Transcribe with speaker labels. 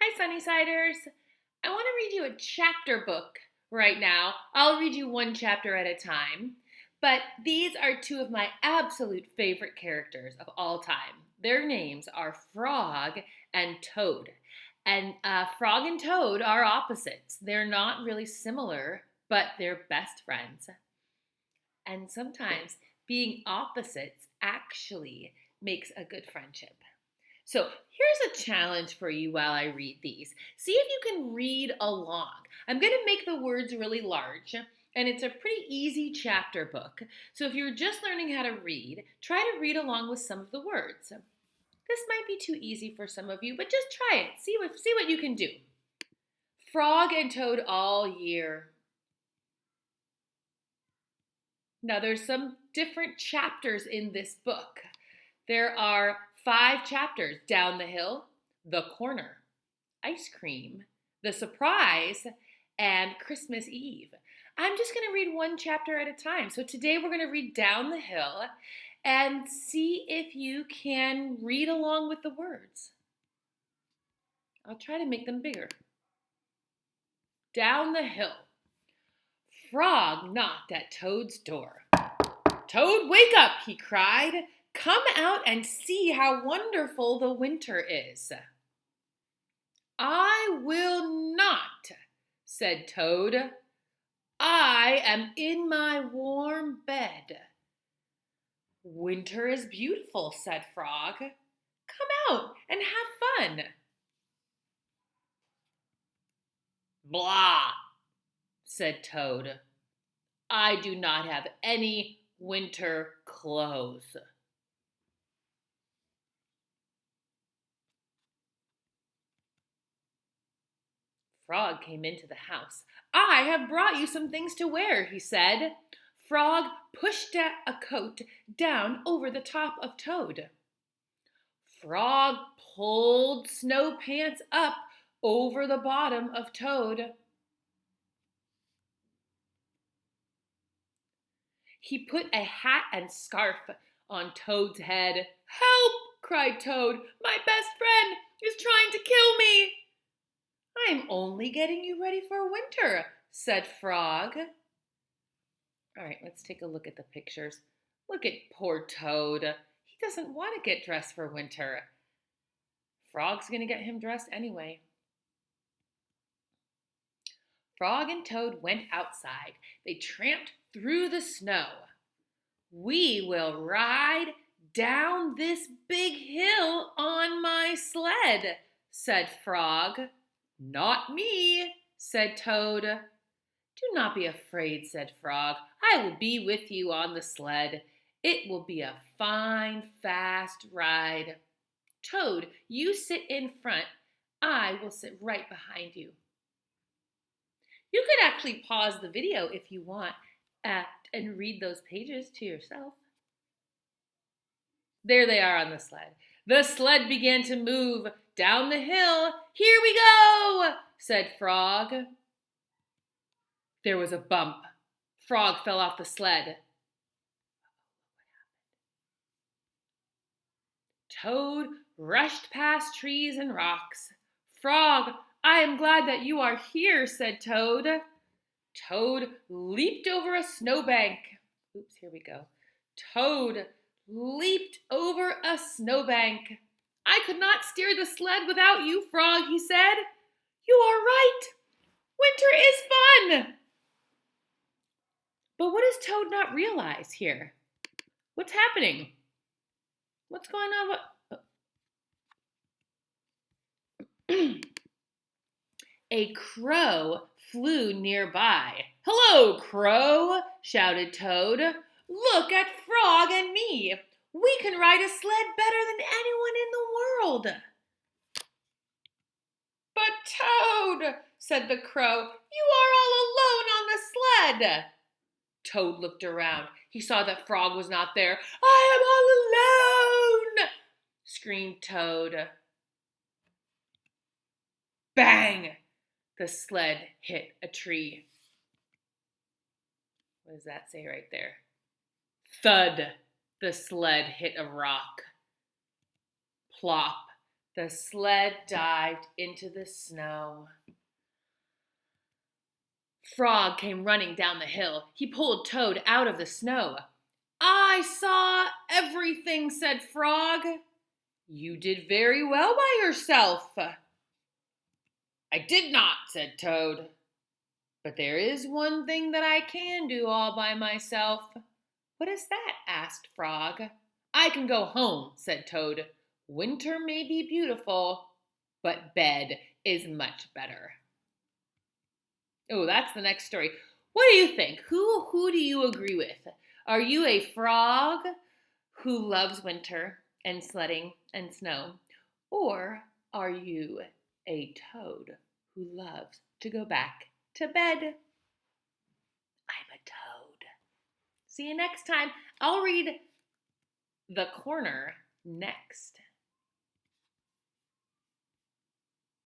Speaker 1: Hi, Sunnysiders. I want to read you a chapter book right now. I'll read you one chapter at a time. But these are two of my absolute favorite characters of all time. Their names are Frog and Toad. And Frog and Toad are opposites. They're not really similar, but they're best friends. And sometimes being opposites actually makes a good friendship. So here's a challenge for you while I read these. See if you can read along. I'm going to make the words really large, and it's a pretty easy chapter book. So if you're just learning how to read, try to read along with some of the words. This might be too easy for some of you, but just try it. See what you can do. Frog and Toad all year. Now there's some different chapters in this book. There are 5 chapters: Down the Hill, The Corner, Ice Cream, The Surprise, and Christmas Eve. I'm just going to read one chapter at a time. So today we're going to read Down the Hill and see if you can read along with the words. I'll try to make them bigger. Down the hill. Frog knocked at Toad's door. "Toad, wake up," he cried. "Come out and see how wonderful the winter is." "I will not," said Toad. "I am in my warm bed." "Winter is beautiful," said Frog. "Come out and have fun." "Blah," said Toad. "I do not have any winter clothes." Frog came into the house. "I have brought you some things to wear," he said. Frog pushed a coat down over the top of Toad. Frog pulled snow pants up over the bottom of Toad. He put a hat and scarf on Toad's head. "Help!" cried Toad. "My best friend is trying to kill me." "I'm only getting you ready for winter," said Frog. All right, let's take a look at the pictures. Look at poor Toad. He doesn't want to get dressed for winter. Frog's going to get him dressed anyway. Frog and Toad went outside. They tramped through the snow. "We will ride down this big hill on my sled," said Frog. "Not me," said Toad. "Do not be afraid," said Frog. "I will be with you on the sled. It will be a fine, fast ride. Toad, you sit in front. I will sit right behind you." You could actually pause the video if you want and read those pages to yourself. There they are on the sled. The sled began to move down the hill. "Here we go," said Frog. There was a bump. Frog fell off the sled. Toad rushed past trees and rocks. "Frog, I am glad that you are here," said Toad. Toad leaped over a snowbank. Oops, here we go. Toad leaped over a snowbank. "I could not steer the sled without you, Frog," he said. "You are right. Winter is fun." But what does Toad not realize here? What's happening? What's going on? A crow flew nearby. "Hello, Crow," shouted Toad. "Look at Frog and me. We can ride a sled better than anyone in the world." "But Toad," said the crow, "you are all alone on the sled." Toad looked around. He saw that Frog was not there. "I am all alone," screamed Toad. Bang! The sled hit a tree. What does that say right there? Thud! The sled hit a rock. Plop! The sled dived into the snow. Frog came running down the hill. He pulled Toad out of the snow. I saw everything, said Frog. You did very well by yourself. I did not, said Toad. But there is one thing that I can do all by myself. What is that? Asked Frog. I can go home, said Toad. Winter may be beautiful, but bed is much better. Oh, that's the next story. What do you think? Who do you agree with? Are you a frog who loves winter and sledding and snow? Or are you a toad who loves to go back to bed? I'm a toad. See you next time. I'll read The Corner next.